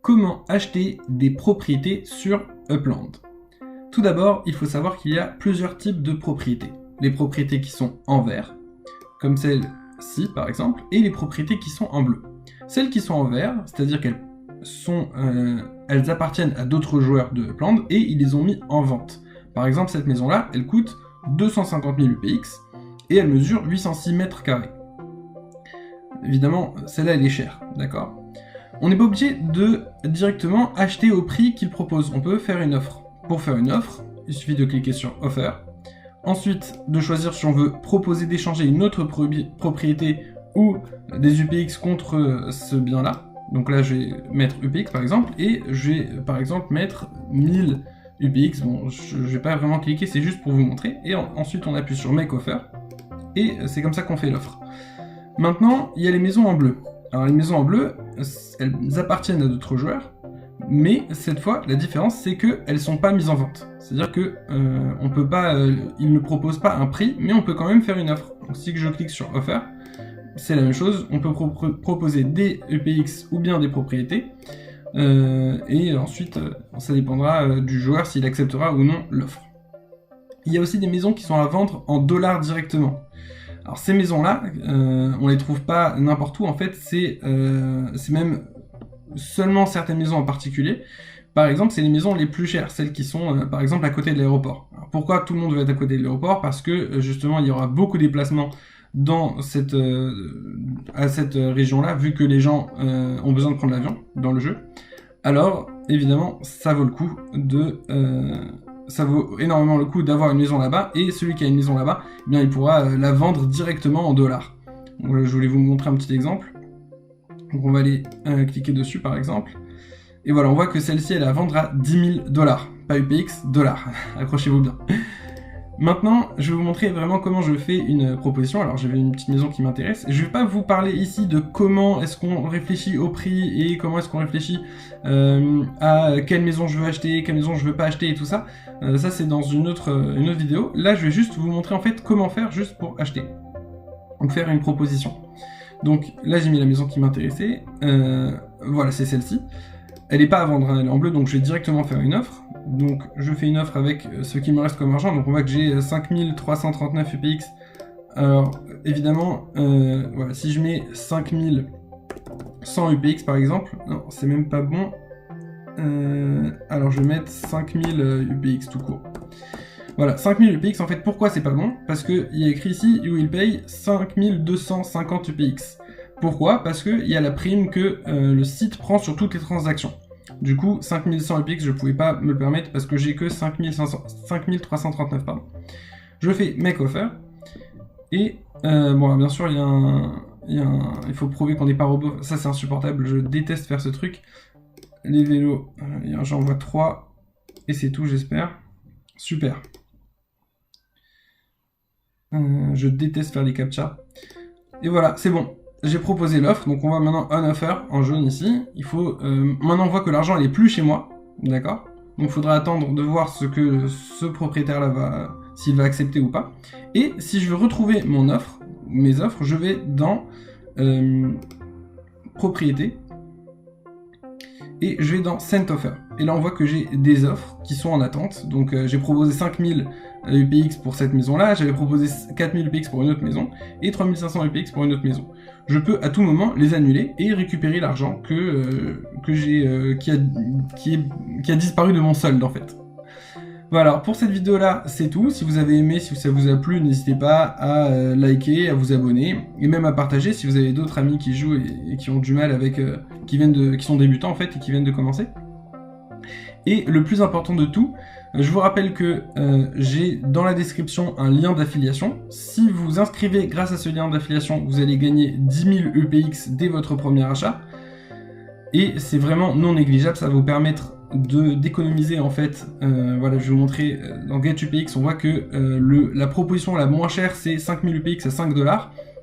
comment acheter des propriétés sur Upland. Tout d'abord, il faut savoir qu'il y a plusieurs types de propriétés. Les propriétés qui sont en vert, comme celle-ci par exemple, et les propriétés qui sont en bleu. Celles qui sont en vert, c'est-à-dire qu'elles appartiennent à d'autres joueurs de Upland et ils les ont mis en vente. Par exemple, cette maison-là, elle coûte 250 000 UPX et elle mesure 806 mètres carrés. Évidemment, celle-là, elle est chère, d'accord? On n'est pas obligé de directement acheter au prix qu'il propose. On peut faire une offre. Pour faire une offre, il suffit de cliquer sur Offer. Ensuite, de choisir si on veut proposer d'échanger une autre propriété ou des UPX contre ce bien-là. Donc là, je vais mettre UPX par exemple, et je vais par exemple mettre 1000 UPX. Bon, je vais pas vraiment cliquer, c'est juste pour vous montrer. Et ensuite, on appuie sur Make Offer, et c'est comme ça qu'on fait l'offre. Maintenant, il y a les maisons en bleu. Alors les maisons en bleu, elles appartiennent à d'autres joueurs, mais cette fois, la différence, c'est qu'elles ne sont pas mises en vente. C'est-à-dire que on peut pas, ils ne proposent pas un prix, mais on peut quand même faire une offre. Donc si je clique sur Offer, c'est la même chose, on peut proposer des UPX ou bien des propriétés, et ensuite, ça dépendra du joueur s'il acceptera ou non l'offre. Il y a aussi des maisons qui sont à vendre en dollars directement. Alors ces maisons-là, on les trouve pas n'importe où, en fait, c'est même seulement certaines maisons en particulier. Par exemple, c'est les maisons les plus chères, celles qui sont par exemple à côté de l'aéroport. Pourquoi tout le monde veut être à côté de l'aéroport? Parce que justement, il y aura beaucoup de déplacements dans à cette région-là, vu que les gens ont besoin de prendre l'avion dans le jeu. Alors, évidemment, ça vaut le coup ça vaut énormément le coup d'avoir une maison là-bas, et celui qui a une maison là-bas, eh bien, il pourra la vendre directement en dollars. Donc, je voulais vous montrer un petit exemple. Donc on va aller cliquer dessus par exemple. Et voilà, on voit que celle-ci, elle est à vendre à 10 000 $. Pas UPX, dollars. Accrochez-vous bien. Maintenant, je vais vous montrer vraiment comment je fais une proposition. Alors j'avais une petite maison qui m'intéresse. Je vais pas vous parler ici de comment est-ce qu'on réfléchit au prix et comment est-ce qu'on réfléchit à quelle maison je veux acheter, quelle maison je veux pas acheter et tout ça. Ça c'est dans une autre vidéo. Là je vais juste vous montrer en fait comment faire juste pour acheter. Donc faire une proposition. Donc là j'ai mis la maison qui m'intéressait. Voilà, c'est celle-ci. Elle n'est pas à vendre, hein, elle est en bleu, donc je vais directement faire une offre. Donc je fais une offre avec ce qui me reste comme argent, donc on voit que j'ai 5339 UPX. Alors évidemment, voilà, si je mets 5100 UPX par exemple, non, c'est même pas bon. Alors je vais mettre 5000 UPX tout court. Voilà, 5000 UPX, en fait, pourquoi c'est pas bon? Parce qu'il y a écrit ici, you will pay 5250 UPX. Pourquoi? Parce qu'il y a la prime que le site prend sur toutes les transactions. Du coup, 5100 UPX, je pouvais pas me le permettre parce que j'ai que 5339, pardon. Je fais Make Offer. Et, bon, bien sûr, il faut prouver qu'on n'est pas robot. Ça, c'est insupportable. Je déteste faire ce truc. Les vélos, j'en vois 3. Et c'est tout, j'espère. Super. Je déteste faire les captcha. Et voilà, c'est bon. J'ai proposé l'offre, donc on voit maintenant on offer en jaune ici. Il faut maintenant on voit que l'argent n'est plus chez moi, d'accord? Donc il faudra attendre de voir ce que ce propriétaire-là s'il va accepter ou pas. Et si je veux retrouver mes offres, je vais dans propriété et je vais dans Send Offer. Et là on voit que j'ai des offres qui sont en attente. Donc j'ai proposé 5000 UPX pour cette maison-là, j'avais proposé 4000 UPX pour une autre maison et 3500 UPX pour une autre maison. Je peux à tout moment les annuler et récupérer l'argent qui a disparu de mon solde en fait. Voilà, alors pour cette vidéo-là, c'est tout. Si vous avez aimé, si ça vous a plu, n'hésitez pas à liker, à vous abonner et même à partager si vous avez d'autres amis qui jouent et qui ont du mal avec, qui sont débutants en fait et qui viennent de commencer. Et le plus important de tout, je vous rappelle que j'ai dans la description un lien d'affiliation. Si vous inscrivez grâce à ce lien d'affiliation, vous allez gagner 10 000 UPX dès votre premier achat. Et c'est vraiment non négligeable, ça va vous permettre d'économiser en fait. Voilà, je vais vous montrer dans Get UPX, on voit que la proposition la moins chère c'est 5000 UPX à 5 $.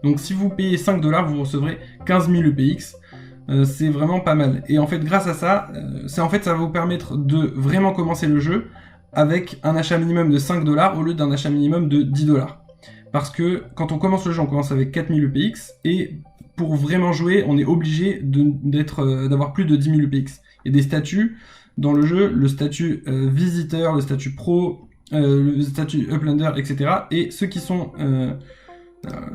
Donc si vous payez 5 $, vous recevrez 15 000 UPX. C'est vraiment pas mal. Et en fait, grâce à ça, ça va vous permettre de vraiment commencer le jeu avec un achat minimum de 5 $ au lieu d'un achat minimum de 10 $. Parce que quand on commence le jeu, on commence avec 4000 UPX et pour vraiment jouer, on est obligé d'avoir plus de 10 000 UPX. Il y a des statuts dans le jeu, le statut visiteur, le statut pro, le statut Uplander, etc. Et ceux qui sont...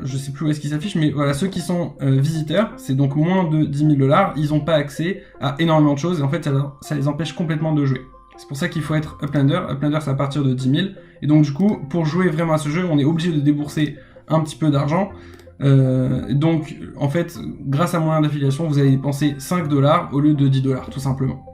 je sais plus où est-ce qu'ils s'affichent, mais voilà, ceux qui sont visiteurs, c'est donc moins de 10 000 $, ils n'ont pas accès à énormément de choses, et en fait, ça les empêche complètement de jouer. C'est pour ça qu'il faut être Uplander. Uplander, c'est à partir de 10 000. Et donc, du coup, pour jouer vraiment à ce jeu, on est obligé de débourser un petit peu d'argent. Donc, en fait, grâce à moyen d'affiliation, vous allez dépenser 5 $ au lieu de 10 $, tout simplement.